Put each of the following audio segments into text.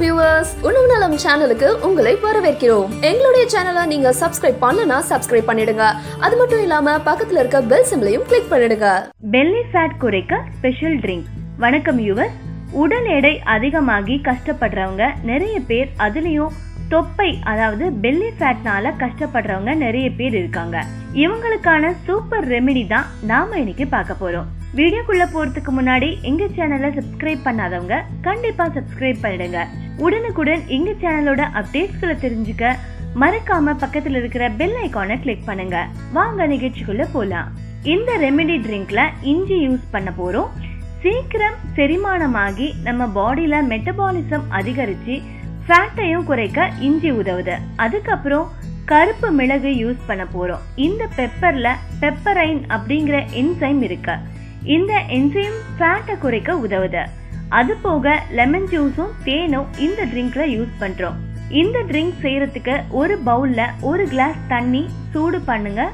Viewers, உணவு நலம் சேனலுக்கு உங்களை வரவேற்கிறோம். எங்களுடைய சேனலை நீங்க சப்ஸ்கிரைப் பண்ணலனா சப்ஸ்கிரைப் பண்ணிடுங்க. அது மட்டும் இல்லாம பக்கத்துல இருக்க பெல் சிம்பலையும் கிளிக் பண்ணிடுங்க. பெல்லி ஃபேட் குறைக்க ஸ்பெஷல் ட்ரிங்க். வணக்கம் வியூவர்ஸ். உடல் எடை அதிகமாகி கஷ்டப்படுறவங்க நிறைய பேர், அதுலயும் தொப்பை அதாவது பெல்லி ஃபேட்னால கஷ்டப்படுறவங்க நிறைய பேர் இருக்காங்க. இவங்களுக்கான சூப்பர் ரெமெடி தான் நாம இன்னைக்கு பார்க்க போறோம். வீடியோக்குள்ள போறதுக்கு முன்னாடி எங்க சேனலை சப்ஸ்கிரைப் பண்ணாதவங்க கண்டிப்பா சப்ஸ்கிரைப் பண்ணிடுங்க. உடனுக்குடன் எங்க சேனலோட அப்டேட்ஸ்களை தெரிஞ்சுக்க மறக்காம பக்கத்துல இருக்கிற பெல் ஐகானை கிளிக் பண்ணுங்க. வாங்க நிகழ்ச்சிக்குள்ள போலாம். இந்த ரெமெடி ட்ரிங்க்ல இஞ்சி யூஸ் பண்ண போறோம். சீக்கிரம் செரிமானமாகி நம்ம பாடியில மெட்டபாலிசம் அதிகரிச்சு ஃபேட்டையும் குறைக்க இஞ்சி உதவுது. அதுக்கப்புறம் கருப்பு மிளகு யூஸ் பண்ண போறோம். இந்த பெப்பர்ல பெப்பரைன் அப்படிங்கிற என்சைம் இருக்கு. இந்த என்சைம் ஃபேட்டை குறைக்க உதவுது. அது போக லெமன் ஜூஸும் தேனும் இந்த ட்ரிங்க்ல யூஸ் பண்றோம். இந்த ட்ரிங்க் செய்யறதுக்கு ஒரு பவுல்ல ஒரு கிளாஸ் தண்ணி சூடு பண்ணுங்க.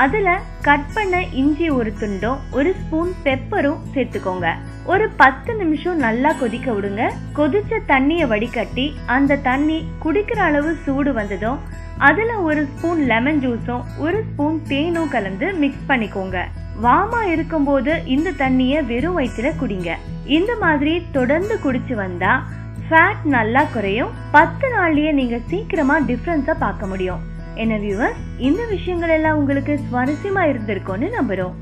அதுல கட் பண்ண இஞ்சி ஒரு துண்டும், ஒரு ஸ்பூன் பெப்பரும் சேர்த்துக்கோங்க. ஒரு 10 நிமிஷம் நல்லா கொதிக்க விடுங்க. கொதிச்ச தண்ணிய வடிகட்டி அந்த தண்ணி குடிக்கிற அளவு சூடு வந்ததும் அதுல ஒரு ஸ்பூன் லெமன் ஜூஸும் ஒரு ஸ்பூன் தேனும் கலந்து மிக்ஸ் பண்ணிக்கோங்க. வாமா இருக்கும் போது இந்த தண்ணிய வெறும் வயிற்றுல குடிங்க. இந்த மாதிரி தொடர்ந்து குடிச்சு வந்தா ஃபேட் நல்லா குறையும். 10 நாள்லயே நீங்க சீக்கிரமா டிஃபரன்ஸ பார்க்க முடியும். என்ன வியூவர்ஸ், இந்த விஷயங்கள் எல்லாம் உங்களுக்கு சுவாரஸ்யமா இருந்திருக்கும்னு நம்புறோம்.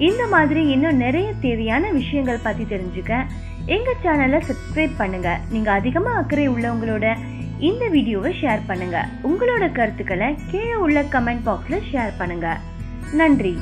இந்த மாதிரி இன்னும் நிறைய தேவையான விஷயங்கள் பத்தி தெரிஞ்சுக்க எங்க சேனலை சப்ஸ்கிரைப் பண்ணுங்க. நீங்க அதிகமா அக்கறை உள்ளவங்களோட இந்த வீடியோவை ஷேர் பண்ணுங்க. உங்களோட கருத்துக்களை கீழே உள்ள கமெண்ட் பாக்ஸ்ல ஷேர் பண்ணுங்க. நன்றி.